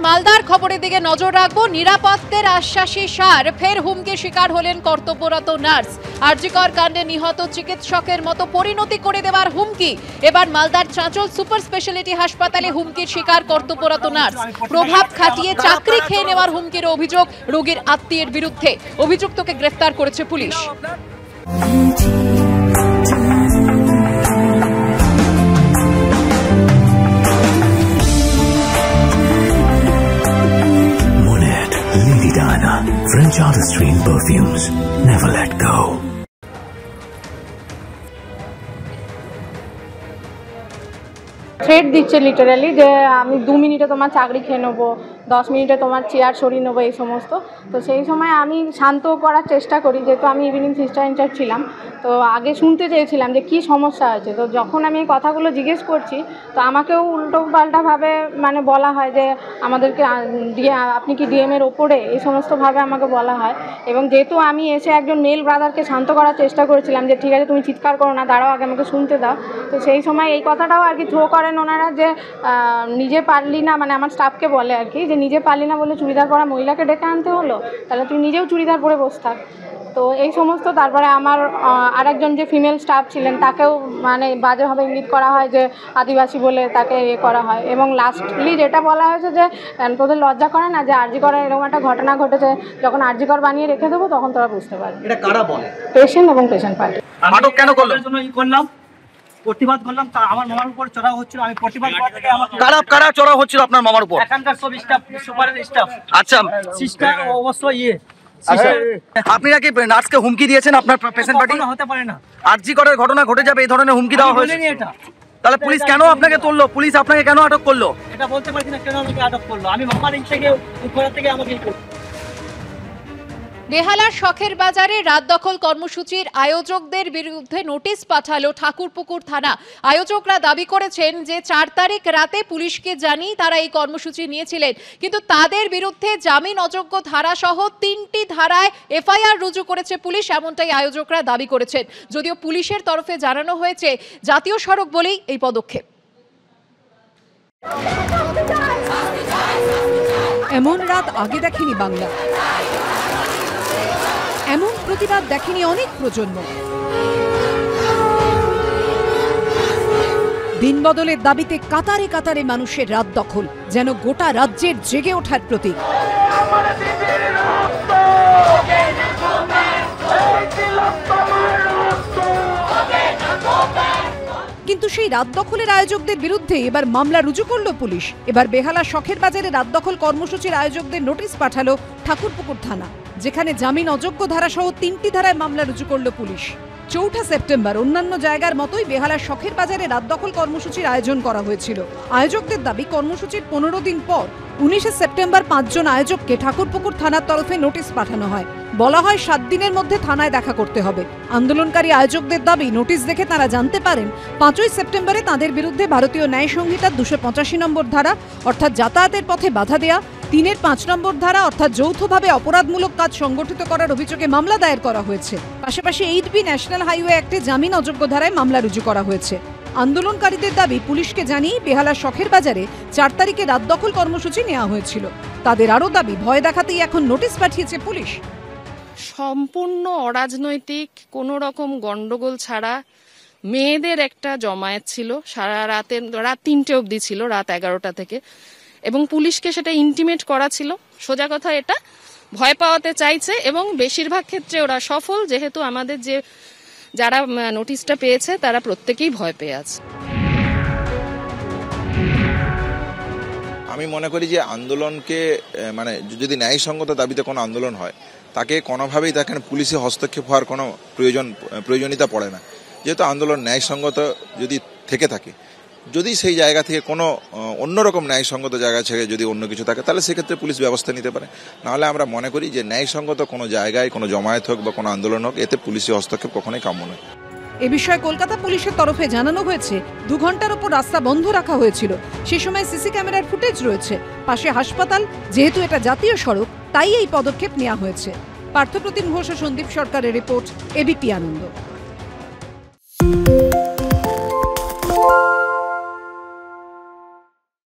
মালদার খবরের দিকে নজর রাখবো। নিরাপত্তার আশ্বাসী সার ফের হুমকির শিকার হলেন কর্তব্যরত নার্স। আরজিকর কাণ্ডে নিহত চিকিৎসকের মতো পরিণতি করে দেওয়ার হুমকি। এবার মালদার চাঁচল সুপার স্পেশালিটি হাসপাতালে হুমকির শিকার কর্তব্যরত নার্স। প্রভাব খাটিয়ে চাকরি খেয়ে নেওয়ার হুমকির অভিযোগ রোগীর আত্মীয়ের বিরুদ্ধে। অভিযুক্তকে গ্রেফতার করেছে police. French artistry in perfumes. Never let go. Threat দিচ্ছে লিটারালি যে আমি 2 মিনিটে তোমার চাকরি খেয়ে নেবো, 10 মিনিটে তোমার চেয়ার সরিয়ে নেবো, এই সমস্ত। তো সেই সময় আমি শান্ত করার চেষ্টা করি, যেহেতু আমি ইভিনিং সিস্টার ইনচার্জ ছিলাম। তো আগে শুনতে চেয়েছিলাম যে কী সমস্যা হয়েছে। তো যখন আমি এই কথাগুলো জিজ্ঞেস করছি, তো আমাকেও উল্টো পাল্টাভাবে মানে বলা হয় যে আমাদেরকে আপনি কি ডিএমের ওপরে, এই সমস্তভাবে আমাকে বলা হয়। এবং যেহেতু আমি এসে একজন মেল ব্রাদারকে শান্ত করার চেষ্টা করেছিলাম যে ঠিক আছে তুমি চিৎকার করো না, দাঁড়াও আগে আমাকে শুনতে দাও। তো সেই সময় এই কথাটাও আর কি থ্রো করেন ওনারা যে নিজে পারলি না, মানে আমার স্টাফকে বলে আর কি যে নিজে পারলি না বলে চুড়িদার পরা মহিলাকে ডেকে আনতে হলো, তাহলে তুই নিজেও চুড়িদার পরে বসে থাক। তো এই সমস্ত। তারপরে আমার আরেকজন যে ফিমেল স্টাফ ছিলেন তাকেও মানে বাজেভাবে ইঙ্গিত করা হয় যে আদিবাসী বলে তাকে করা হয়। এবং লাস্টলি যেটা বলা হয়েছে যে তোদের লজ্জা করে না যে আরজিকর এরকম একটা ঘটনা ঘটেছে, যখন আরজিকর বানিয়ে রেখে দেবো তখন তোরা বুঝতে পারবি। এটা কারা বলে? পেশেন্ট এবং পেশেন্ট পার্টি। আটক কেন করলো? করলাম, প্রতিবাদ করলাম, তা আমার মামার উপর চড়াও হচ্ছিল। আমি প্রতিবাদ করতে আমাকে কারা চড়াও হচ্ছিল আপনার মামার উপর? এখানকার সব স্টাফ, সুপারের স্টাফ। আচ্ছা, সিস্টার অবশ্যই আপনি নাকি নার্সকে হুমকি দিয়েছেন আপনার পেশেন্ট পার্টি? হতে পারে না, আরজিকরের ঘটনা ঘটে যাবে এই ধরনের হুমকি দেওয়া হয়েছে। তাহলে পুলিশ কেন আপনাকে তুললো? পুলিশ আপনাকে কেন আটক করলো? এটা বলতে পারছি না কেন আমাকে আটক করলো। আমি মামার থেকে উপর থেকে আমাকে বেহালার শখের বাজারে রাত দখল কর্মসূচির আয়োজকদের বিরুদ্ধে নোটিশ পাঠালো ঠাকুরপুকুর থানা। আয়োজকরা দাবি করেছেন যে 4 তারিখ রাতে পুলিশকে জানিয়ে তারা এই কর্মসূচি নিয়েছিলেন, কিন্তু তাদের বিরুদ্ধে জামিন অযোগ্য ধারা সহ 3টি ধারায় এফআইআর রুজু করেছে পুলিশ, এমনটাই আয়োজকরা দাবি করেছেন। যদিও পুলিশের তরফে জানানো হয়েছে জাতীয় সড়ক বলেই এই পদক্ষেপ। এমন রাত আগে দেখেনি বাংলা, এমন প্রতিবাদ দেখেনি অনেক প্রজন্ম। দিন বদলের দাবিতে কাতারে কাতারে মানুষের রাত দখল যেন গোটা রাজ্যের জেগে ওঠার প্রতীক। কিন্তু সেই রাত দখলের আয়োজকদের বিরুদ্ধে এবার মামলা রুজু করল পুলিশ। এবার বেহালা শখের বাজারে রাত দখল কর্মসূচির আয়োজকদের নোটিশ পাঠালো ঠাকুরপুকুর থানা, যেখানে জামিন অযোগ্য ধারা সহ 3টি ধারায় মামলা রুজু করল পুলিশ। 4 সেপ্টেম্বর অন্যান্য জায়গার মতোই বেহালার শখের বাজারে রাত দখল কর্মসূচির আয়োজন করা হয়েছিল। আয়োজকদের দাবি কর্মসূচির 15 দিন পর 19 সেপ্টেম্বর 5 জন আয়োজককে ঠাকুরপুকুর থানার তরফে নোটিশ পাঠানো হয়। বলা হয় 7 দিনের মধ্যে থানায় দেখা করতে হবে। আন্দোলনকারী আয়োজকদের দাবি নোটিশ দেখে তারা জানতে পারেন 5 সেপ্টেম্বরে তাদের বিরুদ্ধে ভারতীয় ন্যায় সংহিতার 285 নম্বর ধারা অর্থাৎ যাতায়াতের পথে বাধা দেয়া, 3-এর 5 নম্বর ধারা অর্থাৎ যৌথভাবে অপরাধমূলক কাজ সংগঠিত করার অভিযোগে মামলা দায়ের করা হয়েছে। পাশাপাশি 8B ন্যাশনাল হাইওয়ে অ্যাক্টে জামিন অযোগ্য ধারায় মামলা রুজু করা হয়েছে। আন্দোলনকারীদের দাবি পুলিশকে জানিয়ে বেহালার শখের বাজারে 4 তারিখে রাত দখল কর্মসূচি নেওয়া হয়েছিল। তাদের আরও দাবি ভয় দেখাতেই এখন নোটিশ পাঠিয়েছে পুলিশ। সম্পূর্ণ অরাজনৈতিক, কোনো রকম গন্ডগোল ছাড়া মেয়েদের একটা জমায়েত ছিল, সারা রাত 3টে অবধি ছিল, রাত 11টা থেকে, এবং পুলিশকে সেটা ইন্টিমেট করা ছিল। সোজা কথা এটা ভয় পাওয়াতে চাইছে এবং বেশিরভাগ ক্ষেত্রে ওরা সফল, যেহেতু আমাদের যারা নোটিশটা পেয়েছে তারা প্রত্যেকেই ভয় পেয়ে আছে। আমি মনে করি যে আন্দোলনকে মানে যদি ন্যায়সঙ্গত দাবিতে কোনো আন্দোলন হয় তাকে কোনোভাবেই দেখেন পুলিশে হস্তক্ষেপ হওয়ার কোনো প্রয়োজনীয়তা পড়ে না। যেহেতু আন্দোলন ন্যায়সঙ্গত যদি থেকে থাকে, যদি সেই জায়গা থেকে কোনো অন্যরকম ন্যায়সঙ্গত জায়গা ছেড়ে যদি অন্য কিছু থাকে তাহলে সেক্ষেত্রে পুলিশ ব্যবস্থা নিতে পারে। নাহলে আমরা মনে করি যে ন্যায়সঙ্গত কোনো জায়গায় কোনো জমায়েত হোক বা কোনো আন্দোলন হোক, এতে পুলিশি হস্তক্ষেপ কখনোই কাম্য নয়। এ বিষয়ে কলকাতা পুলিশের তরফে জানানো হয়েছে 2 ঘন্টার উপর রাস্তা বন্ধ রাখা হয়েছিল। সেই সময় সিসি ক্যামেরার ফুটেজ রয়েছে। পাশে হাসপাতাল, যেহেতু এটা জাতীয় সড়ক তাই এই পদক্ষেপ নেওয়া হয়েছে। পার্থপ্রতিম ঘোষ ও সন্দীপ সরকারের রিপোর্ট, এবিপি আনন্দ।